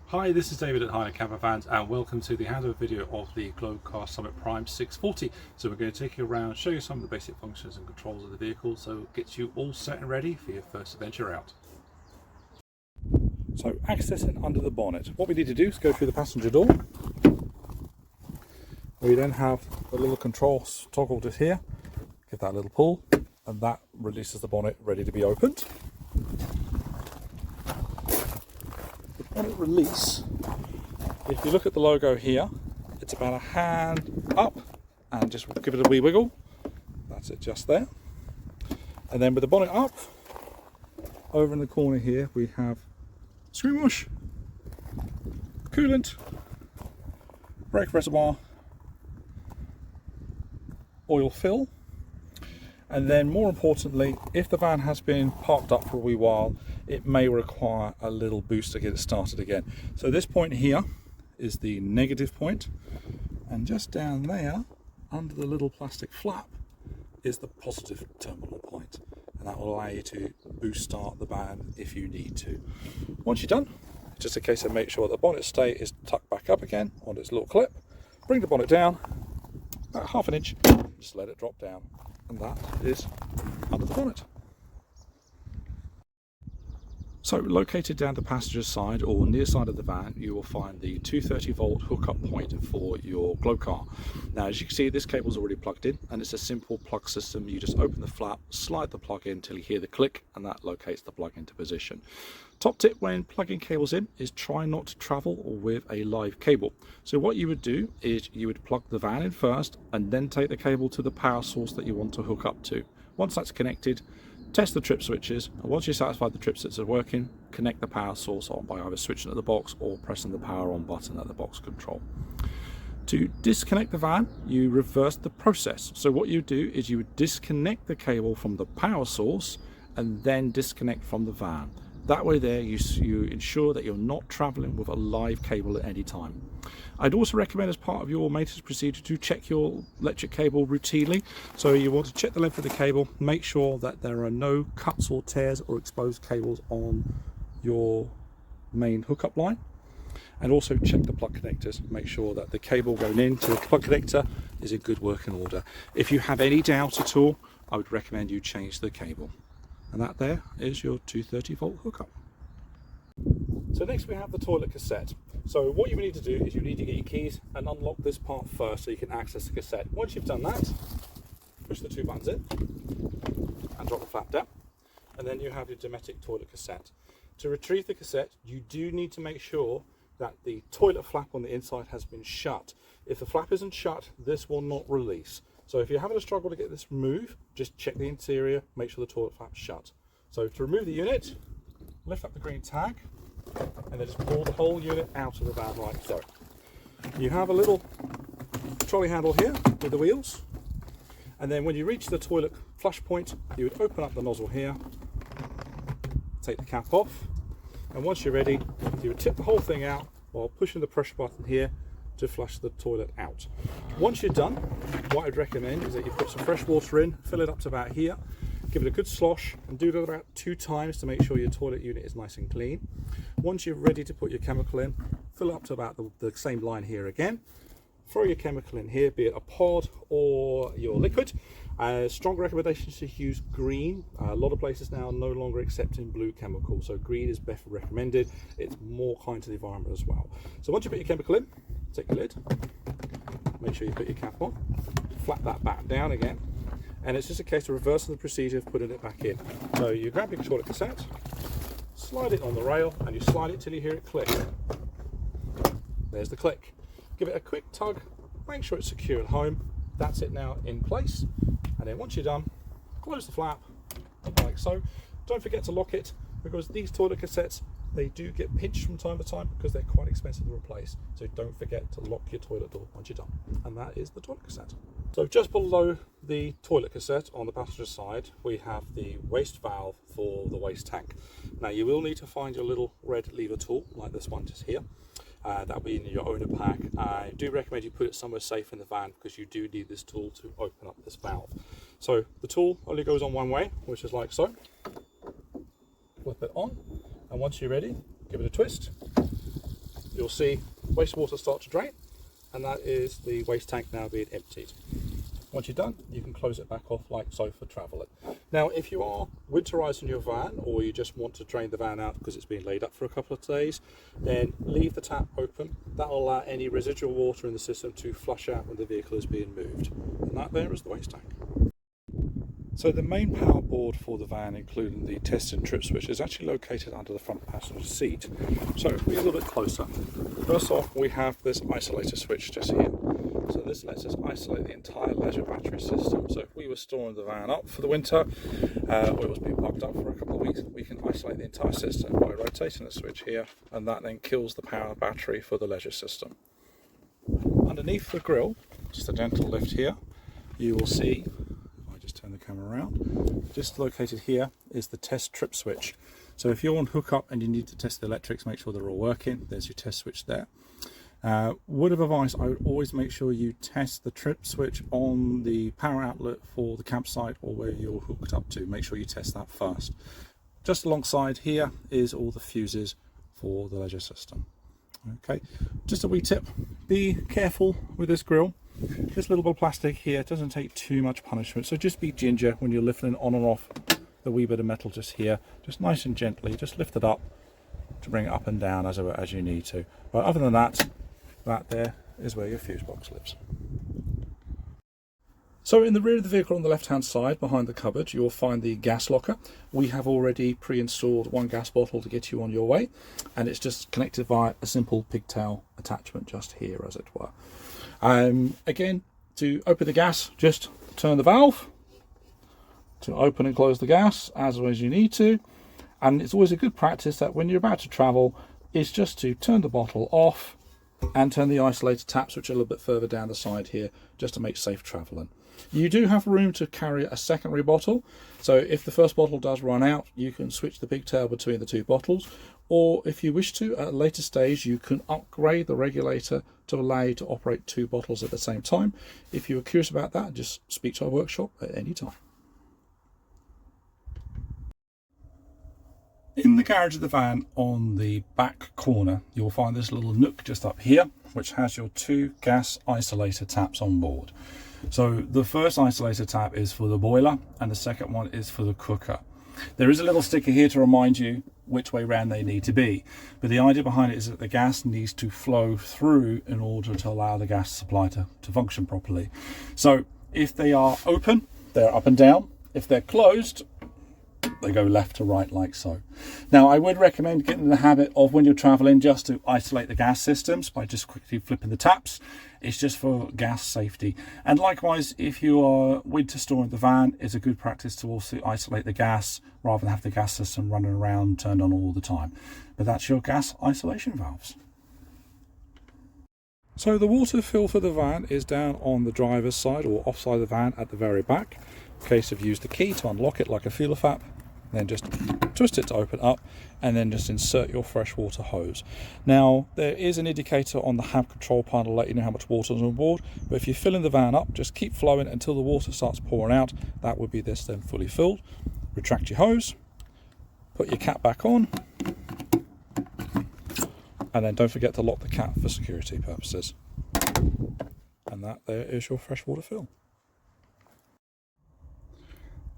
Hi, this is David at Handover Camper Vans and welcome to the handover video of the Globecar Summit Prime 640. So we're going to take you around, show you some of the basic functions and controls of the vehicle so it gets you all set and ready for your first adventure out. So accessing under the bonnet, what we need to do is go through the passenger door. We then have the little control toggle just here, give that a little pull and that releases the bonnet ready to be opened. Bonnet release, if you look at the logo here, it's about a hand up and just give it a wee wiggle. That's it just there. And then with the bonnet up, over in the corner here we have screen wash, coolant, brake reservoir, oil fill, and then more importantly, if the van has been parked up for a wee while, it may require a little boost to get it started again. So this point here is the negative point, and just down there under the little plastic flap is the positive terminal point, and that will allow you to boost start the van if you need to. Once you're done, it's just a case of make sure the bonnet stay is tucked back up again on its little clip. Bring the bonnet down about ½ an inch, just let it drop down, and that is under the bonnet. So located down the passenger side or near side of the van, you will find the 230 volt hookup point for your Globecar. Now as you can see, this cable is already plugged in and it's a simple plug system. You just open the flap, slide the plug in until you hear the click, and that locates the plug into position. Top tip when plugging cables in is try not to travel with a live cable. So what you would do is you would plug the van in first and then take the cable to the power source that you want to hook up to. Once that's connected, test the trip switches, and once you're satisfied the trip switches are working, connect the power source on by either switching at the box or pressing the power on button at the box control. To disconnect the van, you reverse the process. So what you do is you would disconnect the cable from the power source and then disconnect from the van. That way there you ensure that you're not traveling with a live cable at any time. I'd also recommend as part of your maintenance procedure to check your electric cable routinely. So you want to check the length of the cable, make sure that there are no cuts or tears or exposed cables on your main hookup line. And also check the plug connectors, make sure that the cable going into the plug connector is in good working order. If you have any doubt at all, I would recommend you change the cable. And that there is your 230 volt hookup. So next we have the toilet cassette. So what you need to do is you need to get your keys and unlock this part first so you can access the cassette. Once you've done that, push the two buttons in and drop the flap down, and then you have your Dometic toilet cassette. To retrieve the cassette, you do need to make sure that the toilet flap on the inside has been shut. If the flap isn't shut, this will not release. So if you're having a struggle to get this removed, just check the interior, make sure the toilet flap's shut. So to remove the unit, lift up the green tag and then just pull the whole unit out of the van like so. You have a little trolley handle here with the wheels, and then when you reach the toilet flush point, you would open up the nozzle here, take the cap off, and once you're ready, you would tip the whole thing out while pushing the pressure button here to flush the toilet out. Once you're done, what I'd recommend is that you put some fresh water in, fill it up to about here, give it a good slosh, and do that about 2 times to make sure your toilet unit is nice and clean. Once you're ready to put your chemical in, fill it up to about the same line here again. Throw your chemical in here, be it a pod or your liquid. Strong recommendations to use green. A lot of places now are no longer accepting blue chemical, so green is better recommended. It's more kind to the environment as well. So once you put your chemical in, take your lid, make sure you put your cap on, flap that back down again, and it's just a case of reversing the procedure of putting it back in. So you grab your toilet cassette, slide it on the rail, and you slide it till you hear it click. There's the click. Give it a quick tug, make sure it's secure at home. That's it now in place. And then once you're done, close the flap like so. Don't forget to lock it, because these toilet cassettes, they do get pinched from time to time because they're quite expensive to replace. So don't forget to lock your toilet door once you're done. And that is the toilet cassette. So just below the toilet cassette on the passenger side, we have the waste valve for the waste tank. Now you will need to find your little red lever tool like this one just here. That'll be in your owner pack. I do recommend you put it somewhere safe in the van because you do need this tool to open up this valve. So the tool only goes on one way, which is like so. Flip it on, and once you're ready, give it a twist, you'll see wastewater start to drain, and that is the waste tank now being emptied. Once you're done, you can close it back off like so for travelling. Now, if you are winterizing your van, or you just want to drain the van out because it's been laid up for a couple of days, then leave the tap open. That will allow any residual water in the system to flush out when the vehicle is being moved. And that there is the waste tank. So the main power board for the van, including the test and trip switch, is actually located under the front passenger seat. So if we get a little bit closer, first off we have this isolator switch just here. So this lets us isolate the entire leisure battery system. So if we were storing the van up for the winter, or it was being parked up for a couple of weeks, we can isolate the entire system by rotating the switch here, and that then kills the power battery for the leisure system. Underneath the grille, just a gentle lift here, you will see, just turn the camera around, just located here is the test trip switch. So if you're on hookup and you need to test the electrics, make sure they're all working, there's your test switch there. Word of advice, I would always make sure you test the trip switch on the power outlet for the campsite or where you're hooked up to. Make sure you test that first. Just alongside here is all the fuses for the leisure system. Okay, just a wee tip, be careful with this grill. This little bit of plastic here doesn't take too much punishment, so just be ginger when you're lifting on and off the wee bit of metal just here. Just nice and gently, just lift it up to bring it up and down as you need to. But other than that, that there is where your fuse box lives. So in the rear of the vehicle on the left hand side behind the cupboard, you'll find the gas locker. We have already pre-installed one gas bottle to get you on your way, and it's just connected via a simple pigtail attachment just here, as it were. Again, to open the gas, just turn the valve to open and close the gas as you need to. And it's always a good practice that when you're about to travel, is just to turn the bottle off and turn the isolator taps, which are a little bit further down the side here, just to make safe traveling. You do have room to carry a secondary bottle, so if the first bottle does run out, you can switch the pigtail between the two bottles, or if you wish to, at a later stage, you can upgrade the regulator to allow you to operate two bottles at the same time. If you are curious about that, just speak to our workshop at any time. In the garage of the van, on the back corner, you'll find this little nook just up here, which has your two gas isolator taps on board. So the first isolator tap is for the boiler, and the second one is for the cooker. There is a little sticker here to remind you which way round they need to be, but the idea behind it is that the gas needs to flow through in order to allow the gas supply to function properly. So if they are open, they're up and down. If they're closed, they go left to right like so. Now, I would recommend getting in the habit of, when you're traveling, just to isolate the gas systems by just quickly flipping the taps. It's just for gas safety. And likewise, if you are winter storing the van, it's a good practice to also isolate the gas rather than have the gas system running around turned on all the time. But that's your gas isolation valves. So the water fill for the van is down on the driver's side or offside of the van at the very back. In case you've used the key to unlock it like a feeler fap, then just twist it to open up, and then just insert your freshwater hose. Now, there is an indicator on the hab control panel to let you know how much water is on board, but if you're filling the van up, just keep flowing until the water starts pouring out. That would be this then fully filled. Retract your hose, put your cap back on, and then don't forget to lock the cap for security purposes. And that there is your freshwater fill.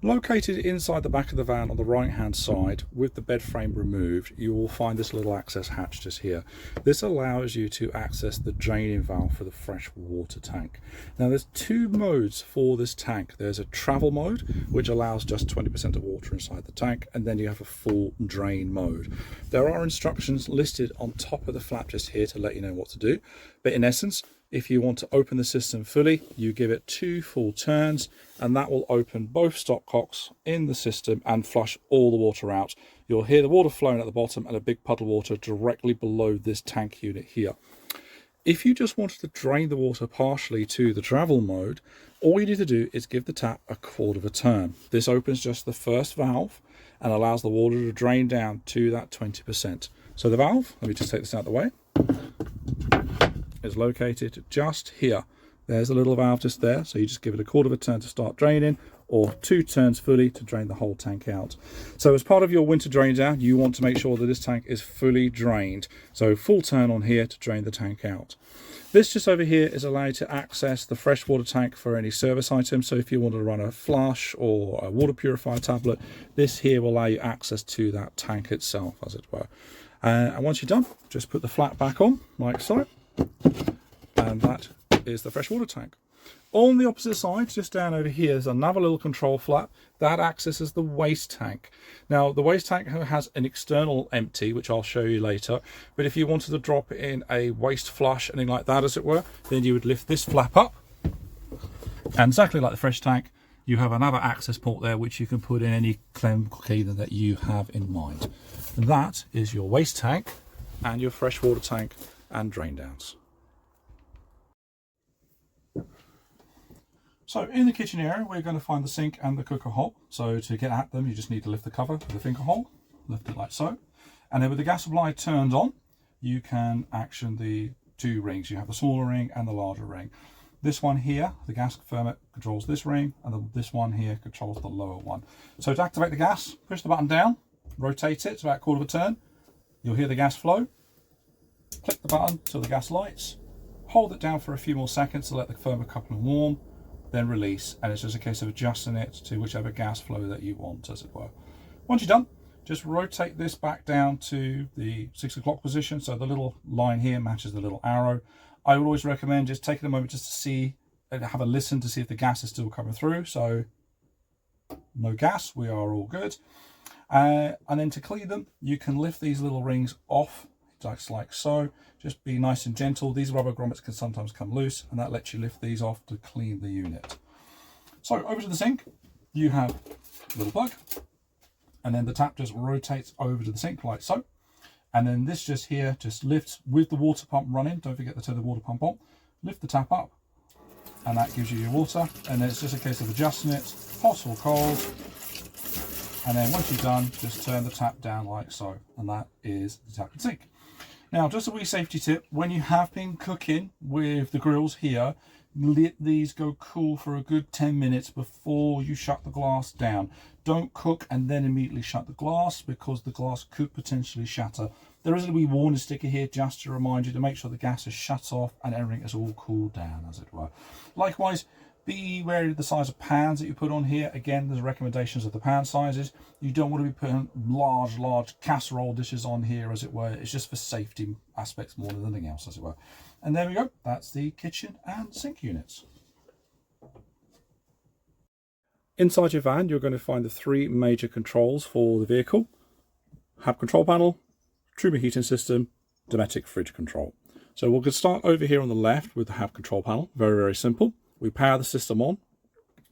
Located inside the back of the van on the right hand side, with the bed frame removed, you will find this little access hatch just here. This allows you to access the draining valve for the fresh water tank. Now, there's two modes for this tank. There's a travel mode, which allows just 20% of water inside the tank, and then you have a full drain mode. There are instructions listed on top of the flap just here to let you know what to do, but in essence, if you want to open the system fully, you give it 2 full turns, and that will open both stopcocks in the system and flush all the water out. You'll hear the water flowing at the bottom and a big puddle of water directly below this tank unit here. If you just wanted to drain the water partially to the travel mode, all you need to do is give the tap a quarter of a turn. This opens just the first valve and allows the water to drain down to that 20%. So the valve, let me just take this out of the way, is located just here. There's a little valve just there, so you just give it a quarter of a turn to start draining. or 2 turns fully to drain the whole tank out. So as part of your winter drain down, you want to make sure that this tank is fully drained. So full turn on here to drain the tank out. This just over here is allowed to access the freshwater tank for any service items. So if you want to run a flush or a water purifier tablet, this here will allow you access to that tank itself, as it were. And once you're done, just put the flap back on like so, and that is the freshwater tank. On the opposite side, just down over here, there's another little control flap that accesses the waste tank. Now, the waste tank has an external empty, which I'll show you later, but if you wanted to drop it in a waste flush, anything like that as it were, then you would lift this flap up, and exactly like the fresh tank, you have another access port there which you can put in any chemical cleaner that you have in mind. And that is your waste tank and your freshwater tank and drain downs. So in the kitchen area, we're going to find the sink and the cooker hob. So to get at them, you just need to lift the cover with the finger hole, lift it like so. And then with the gas supply turned on, you can action the 2 rings. You have the smaller ring and the larger ring. This one here, the gas ferment, controls this ring, and this one here controls the lower one. So to activate the gas, push the button down, rotate it to about 1/4 of a turn. You'll hear the gas flow. Click the button till the gas lights. Hold it down for a few more seconds to let the ferment coupling warm. Then release, and it's just a case of adjusting it to whichever gas flow that you want, as it were. Once you're done, just rotate this back down to the 6 o'clock position, so the little line here matches the little arrow. I would always recommend just taking a moment just to see and have a listen to see if the gas is still coming through. So no gas, we are all good. And then to clean them, you can lift these little rings off just like so. Just be nice and gentle. These rubber grommets can sometimes come loose, and that lets you lift these off to clean the unit. So over to the sink, you have a little plug, and then the tap just rotates over to the sink like so. And then this just here just lifts with the water pump running. Don't forget to turn the water pump on. Lift the tap up, and that gives you your water. And then it's just a case of adjusting it, hot or cold. And then once you're done, just turn the tap down like so, and that is the tap and sink. Now, just a wee safety tip, when you have been cooking with the grills here, let these go cool for a good 10 minutes before you shut the glass down. Don't cook and then immediately shut the glass, because the glass could potentially shatter. There is a wee warning sticker here just to remind you to make sure the gas is shut off and everything is all cooled down, as it were. Likewise, be wary of the size of pans that you put on here. Again, there's recommendations of the pan sizes. You don't want to be putting large casserole dishes on here, as it were. It's just for safety aspects more than anything else, as it were. And there we go. That's the kitchen and sink units. Inside your van, you're going to find the 3 major controls for the vehicle: hab control panel, Truma heating system, Dometic fridge control. So we'll start over here on the left with the hab control panel. Very simple. We power the system on,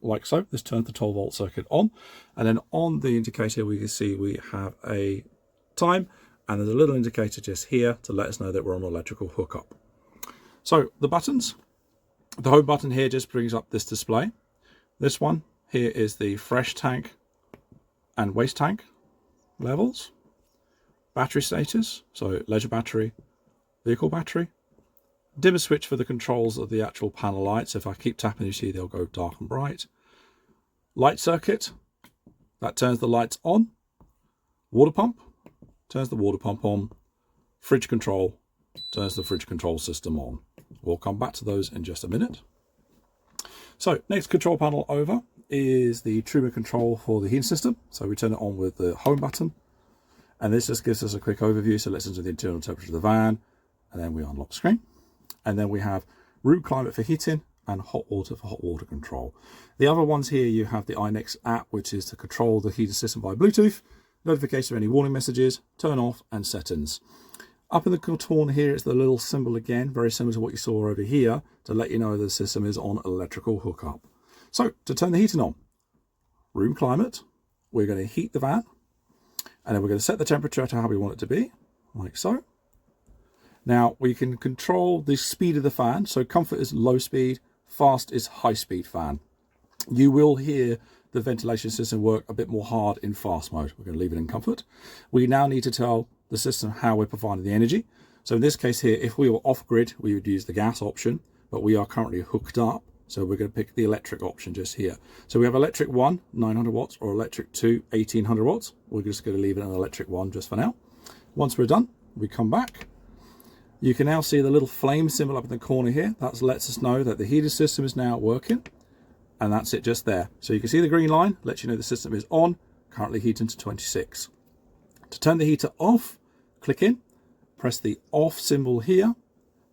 like so. This turns the 12-volt circuit on. And then on the indicator, we can see we have a time, and there's a little indicator just here to let us know that we're on an electrical hookup. So the buttons, the home button here just brings up this display. This one here is the fresh tank and waste tank levels. Battery status, so leisure battery, vehicle battery. Dimmer switch for the controls of the actual panel lights. If I keep tapping, you see they'll go dark and bright. Light circuit, that turns the lights on. Water pump, turns the water pump on. Fridge control, turns the fridge control system on. We'll come back to those in just a minute. So next control panel over is the Truma control for the heating system. So we turn it on with the home button. And this just gives us a quick overview. So it listens to the internal temperature of the van. And then we unlock the screen. And then we have room climate for heating and hot water for hot water control. The other ones here, you have the iNext app, which is to control the heating system by Bluetooth, notification of any warning messages, turn off, and settings. Up in the corner here is the little symbol again, very similar to what you saw over here, to let you know the system is on electrical hookup. So to turn the heating on, room climate, we're going to heat the van, and then we're going to set the temperature to how we want it to be, like so. Now we can control the speed of the fan. So comfort is low speed, fast is high speed fan. You will hear the ventilation system work a bit more hard in fast mode. We're going to leave it in comfort. We now need to tell the system how we're providing the energy. So in this case here, if we were off grid, we would use the gas option, but we are currently hooked up So we're going to pick the electric option just here. So we have electric 1, 900 watts, or electric 2, 1800 watts. We're just going to leave it on electric 1 just for now. Once we're done, we come back. You can now see the little flame symbol up in the corner here. That lets us know that the heating system is now working. And that's it just there. So you can see the green line, lets you know the system is on, currently heating to 26. To turn the heater off, click in, press the off symbol here.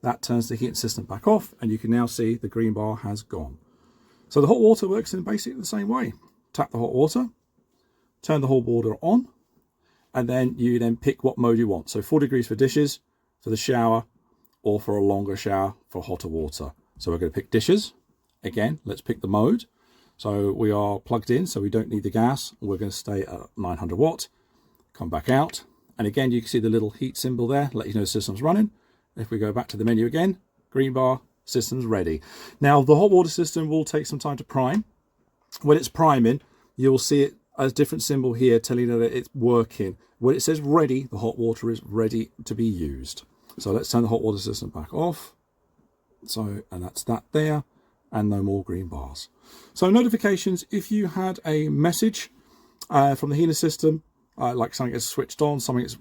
That turns the heating system back off, and you can now see the green bar has gone. So the hot water works in basically the same way. Tap the hot water, turn the hot water on, and then you pick what mode you want. So 4 degrees for dishes, for the shower, or for a longer shower for hotter water. So we're going to pick dishes. Again, let's pick the mode. So we are plugged in, so we don't need the gas. We're going to stay at 900 watt. Come back out. And again, you can see the little heat symbol there, let you know the system's running. If we go back to the menu again, green bar, system's ready. Now, the hot water system will take some time to prime. When it's priming, you'll see it as a different symbol here telling you that it's working. When it says ready, the hot water is ready to be used. So let's turn the hot water system back off. So, and that's that there. And no more green bars. So notifications, if you had a message from the heater system, like something is switched on, something is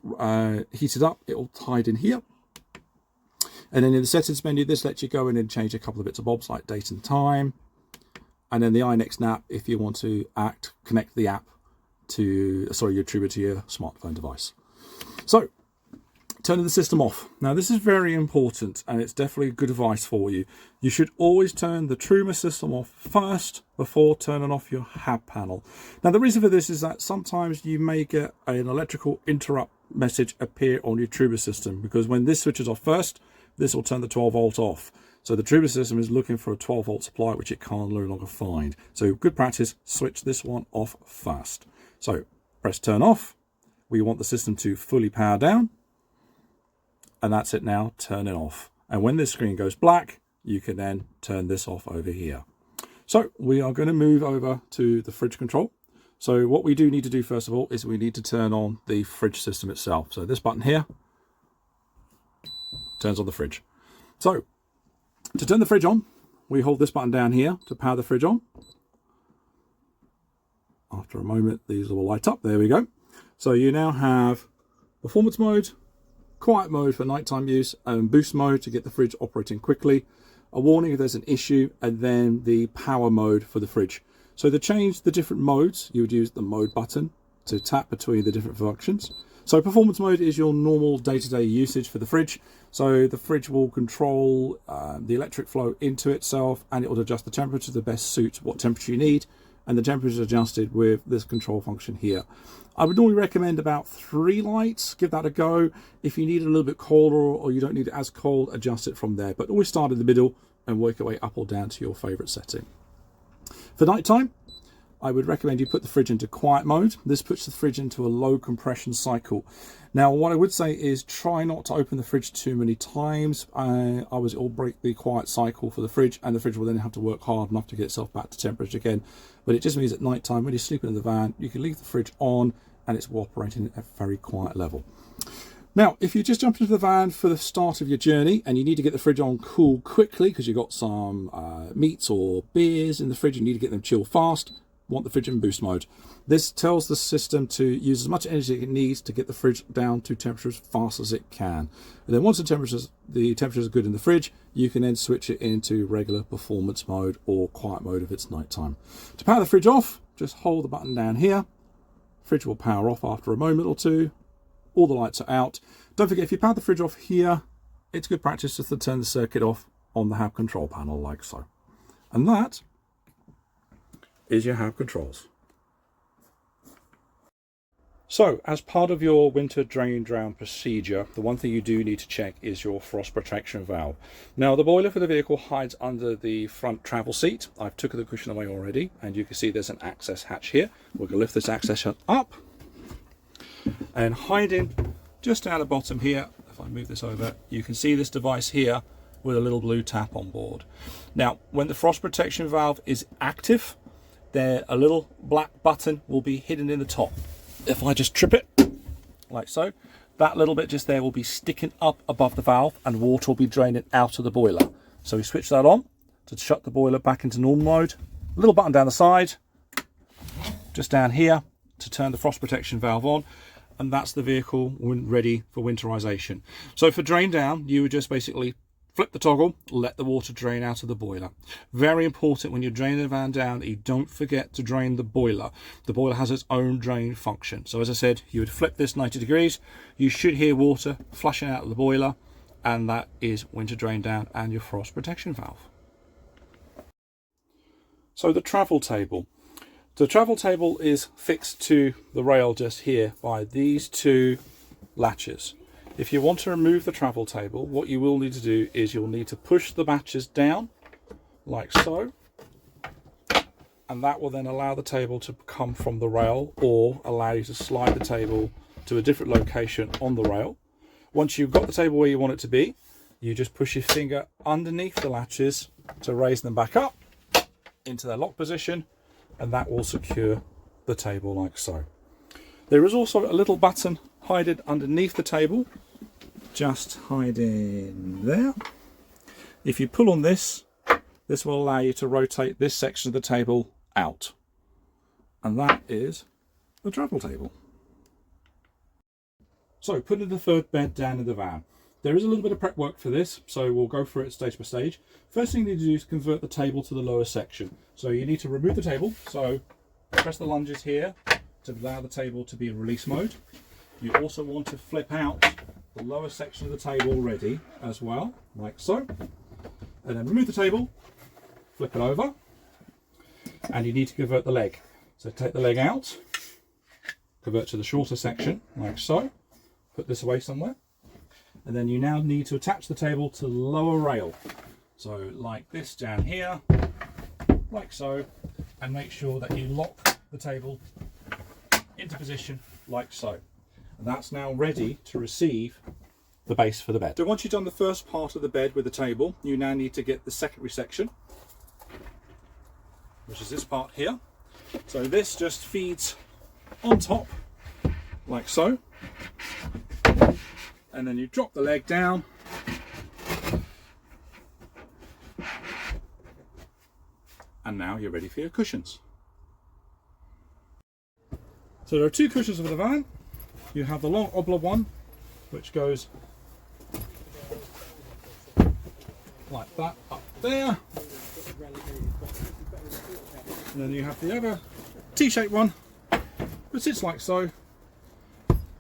heated up, it will hide in here. And then in the settings menu, this lets you go in and change a couple of bits of bobs like date and time. And then the iNext app, if you want to connect the app to, your Truba to your smartphone device. So, turning the system off. Now this is very important, and it's definitely good advice for you. You should always turn the Truma system off first before turning off your hab panel. Now the reason for this is that sometimes you may get an electrical interrupt message appear on your Truma system, because when this switches off first, this will turn the 12 volt off. So the Truma system is looking for a 12 volt supply, which it can't no longer find. So good practice, switch this one off first. So press turn off. We want the system to fully power down. And that's it now, turn it off. And when this screen goes black, you can then turn this off over here. So we are going to move over to the fridge control. So what we do need to do first of all is we need to turn on the fridge system itself. So this button here turns on the fridge. So to turn the fridge on, we hold this button down here to power the fridge on. After a moment, these will light up. There we go. So you now have performance mode, quiet mode for nighttime use, and boost mode to get the fridge operating quickly, a warning if there's an issue, and then the power mode for the fridge. So to change the different modes, you would use the mode button to tap between the different functions. So performance mode is your normal day-to-day usage for the fridge. So the fridge will control the electric flow into itself, and it will adjust the temperature to the best suit what temperature you need, and the temperature is adjusted with this control function here. I would normally recommend about 3 lights. Give that a go. If you need it a little bit colder or you don't need it as cold, adjust it from there. But always start in the middle and work your way up or down to your favorite setting. For nighttime, I would recommend you put the fridge into quiet mode. This puts the fridge into a low compression cycle. Now, what I would say is try not to open the fridge too many times. Otherwise, it will break the quiet cycle for the fridge, and the fridge will then have to work hard enough to get itself back to temperature again. But it just means at night time, when you're sleeping in the van, you can leave the fridge on and it's operating at a very quiet level. Now, if you just jump into the van for the start of your journey and you need to get the fridge on cool quickly because you've got some meats or beers in the fridge, you need to get them chilled fast, want the fridge in boost mode. This tells the system to use as much energy as it needs to get the fridge down to temperature as fast as it can. And then once the temperatures are good in the fridge, you can then switch it into regular performance mode or quiet mode if it's nighttime. To power the fridge off, just hold the button down here. Fridge will power off after a moment or two. All the lights are out. Don't forget, if you power the fridge off here, it's good practice just to turn the circuit off on the hab control panel like so. And that is your hab controls. So, as part of your winter drain drown procedure, the one thing you do need to check is your frost protection valve. Now, the boiler for the vehicle hides under the front travel seat. I've took the cushion away already, and you can see there's an access hatch here. We're going to lift this access hatch up, and hiding just down the bottom here, if I move this over, you can see this device here with a little blue tap on board. Now, when the frost protection valve is active, there a little black button will be hidden in the top. If I just trip it like so, that little bit just there will be sticking up above the valve and water will be draining out of the boiler. So we switch that on, to shut the boiler back into normal mode. A little button down the side, just down here, to turn the frost protection valve on, and that's the vehicle ready for winterization. So for drain down, you would just basically flip the toggle, let the water drain out of the boiler. Very important when you're draining the van down that you don't forget to drain the boiler. The boiler has its own drain function. So as I said, you would flip this 90 degrees, you should hear water flushing out of the boiler, and that is winter drain down and your frost protection valve. So the travel table. The travel table is fixed to the rail just here by these two latches. If you want to remove the travel table, what you will need to do is you'll need to push the latches down like so, and that will then allow the table to come from the rail, or allow you to slide the table to a different location on the rail. Once you've got the table where you want it to be, you just push your finger underneath the latches to raise them back up into their lock position, and that will secure the table like so. There is also a little button hidden underneath the table, just hiding there. If you pull on this, this will allow you to rotate this section of the table out, and that is the travel table. So putting the third bed down in the van. There is a little bit of prep work for this, so we'll go through it stage by stage. First thing you need to do is convert the table to the lower section. So you need to remove the table, so press the lunges here to allow the table to be in release mode. You also want to flip out the lower section of the table already as well, like so. And then remove the table, flip it over, and you need to convert the leg. So take the leg out, convert to the shorter section, like so. Put this away somewhere. And then you now need to attach the table to the lower rail. So like this down here, like so, and make sure that you lock the table into position like so. And that's now ready to receive the base for the bed. So once you've done the first part of the bed with the table, you now need to get the secondary section, which is this part here. So this just feeds on top like so. And then you drop the leg down, and now you're ready for your cushions. So there are two cushions for the van. You have the long oblong one, which goes like that up there, and then you have the other T-shaped one, which sits like so,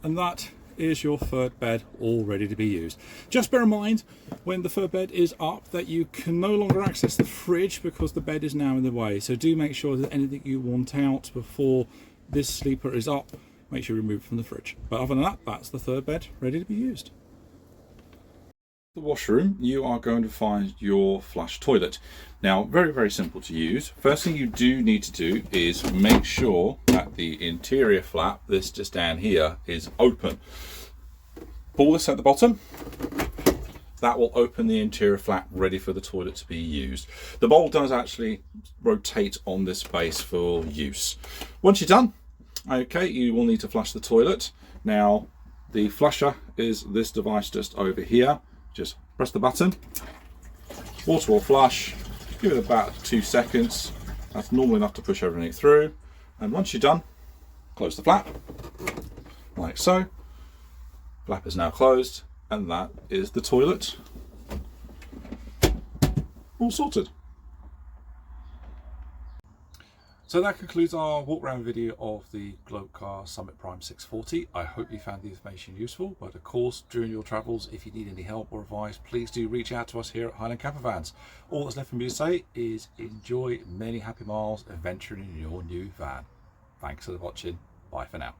and that is your third bed all ready to be used. Just bear in mind when the third bed is up that you can no longer access the fridge because the bed is now in the way. So do make sure that anything you want out before this sleeper is up, make sure you remove it from the fridge. But other than that, that's the third bed ready to be used. The washroom, you are going to find your flush toilet. Now, very, very simple to use. First thing you do need to do is make sure that the interior flap, this just down here, is open. Pull this at the bottom. That will open the interior flap ready for the toilet to be used. The bowl does actually rotate on this base for use. Once you're done, okay, you will need to flush the toilet. Now, the flusher is this device just over here. Just press the button, water will flush, give it about 2 seconds. That's normal enough to push everything through. And once you're done, close the flap, like so. Flap is now closed, and that is the toilet all sorted. So that concludes our walk around video of the Globecar Summit Prime 640. I hope you found the information useful, but of course during your travels, if you need any help or advice, please do reach out to us here at Highland Campervans. All that's left for me to say is enjoy many happy miles adventuring in your new van. Thanks for watching. Bye for now.